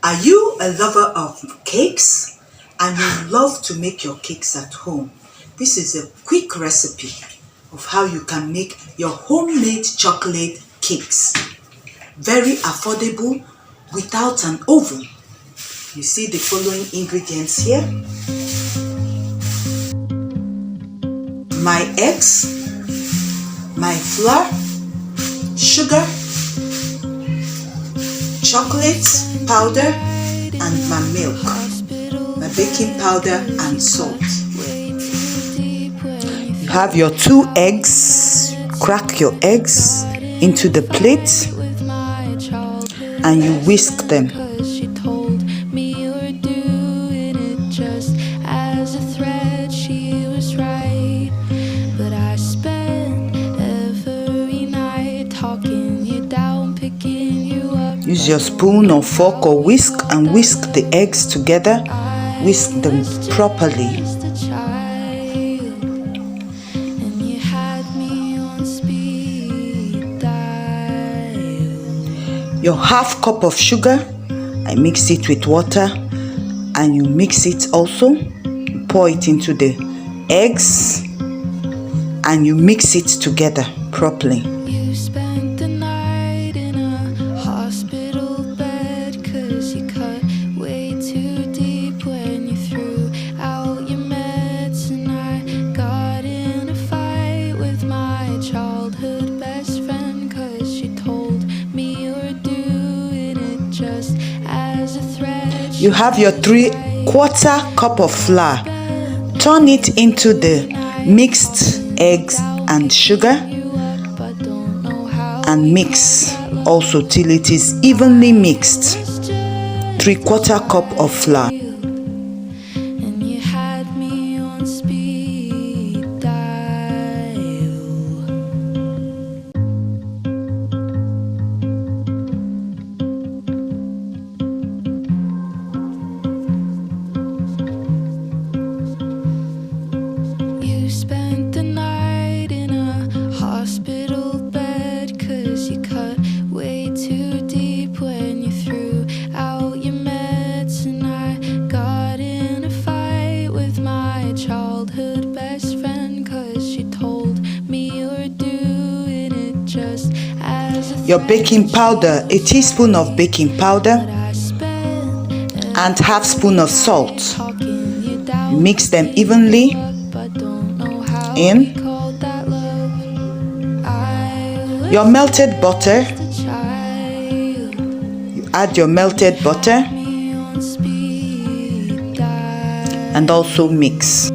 Are you a lover of cakes and you love to make your cakes at home? This is a quick recipe of how you can make your homemade chocolate cakes. Very affordable without an oven. You see the following ingredients here. My eggs, my flour, sugar, chocolate powder, and my milk, my baking powder and salt. You have your 2 eggs. Crack your eggs into the plate and you whisk them. Use your spoon or fork or whisk and whisk the eggs together. Whisk them properly. Your half cup of sugar, I mix it with water and you mix it also. Pour it into the eggs and you mix it together properly. You have your 3/4 cup of flour. Turn it into the mixed eggs and sugar and mix also till it is evenly mixed. 3/4 cup of flour. Your baking powder, a teaspoon of baking powder and half spoon of salt. Mix them evenly in. Your melted butter, you add your melted butter and also mix.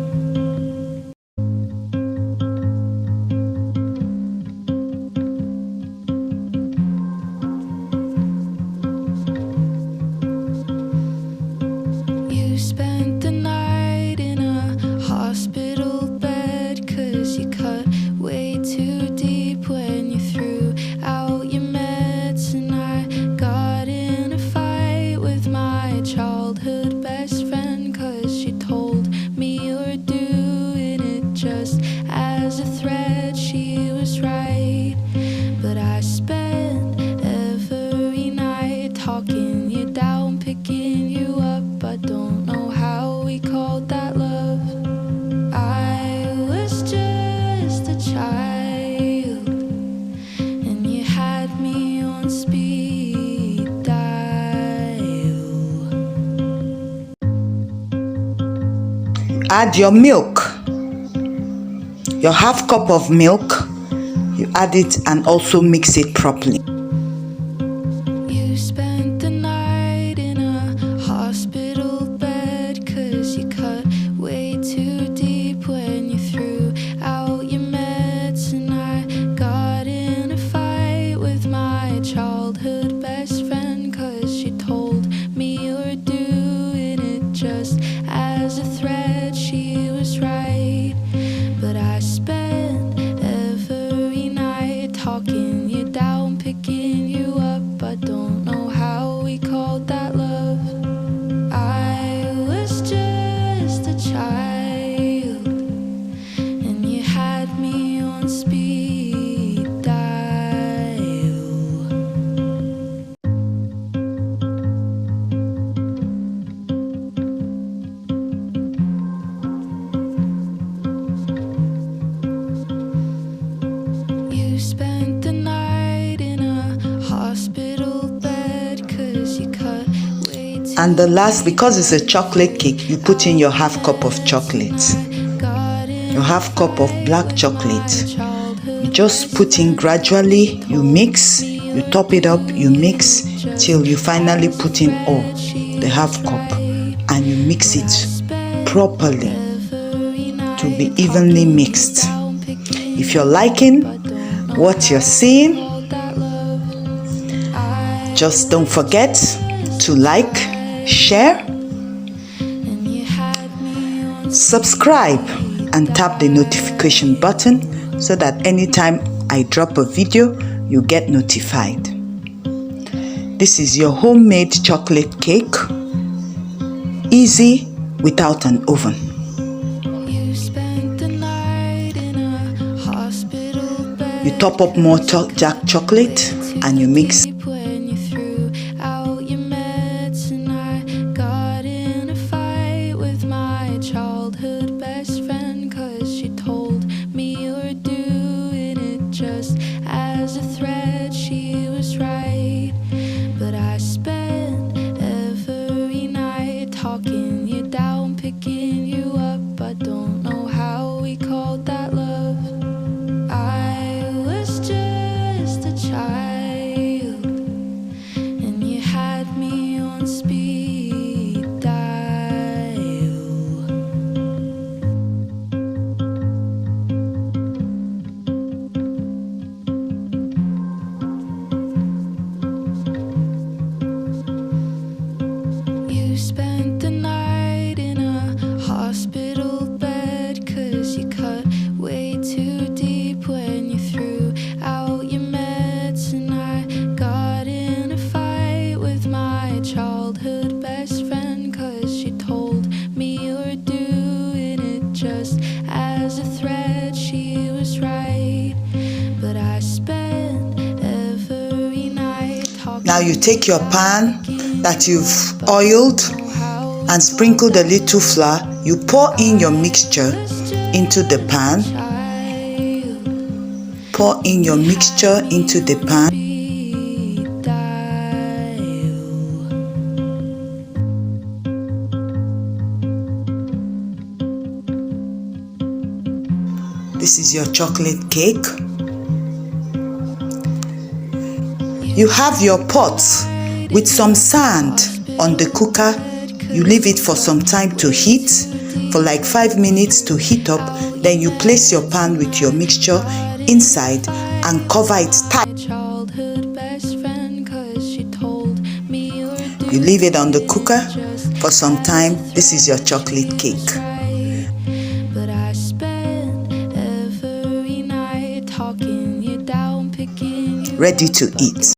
Add your milk, your half cup of milk. You add it and also mix it properly. Talking you down, picking And the last, because it's a chocolate cake, you put in your half cup of chocolate. Your half cup of black chocolate. You just put in gradually, you mix, you top it up, you mix till you finally put in all the half cup, and you mix it properly to be evenly mixed. If you're liking what you're seeing, just don't forget to like, share, subscribe, and tap the notification button so that anytime I drop a video, you get notified. This is your homemade chocolate cake, easy without an oven. You top up more dark chocolate and you mix. Just as a thread, she was right. But I spent every night talking you down, picking you up. I don't know how we called that love. I was just a child, and you had me on speed dial. You spent the night in a hospital bed, 'cause you cut way too deep when you threw out your meds. And I got in a fight with my childhood best friend, 'cause she told me you were doing it just as a threat. She was right, but I spent every night talking. Now you take your pan that you've oiled and sprinkled a little flour. You pour in your mixture into the pan. Pour in your mixture into the pan. This is your chocolate cake. You have your pot with some sand on the cooker. You leave it for some time to heat, for like 5 minutes to heat up. Then you place your pan with your mixture inside and cover it tight. You leave it on the cooker for some time. This is your chocolate cake, ready to eat.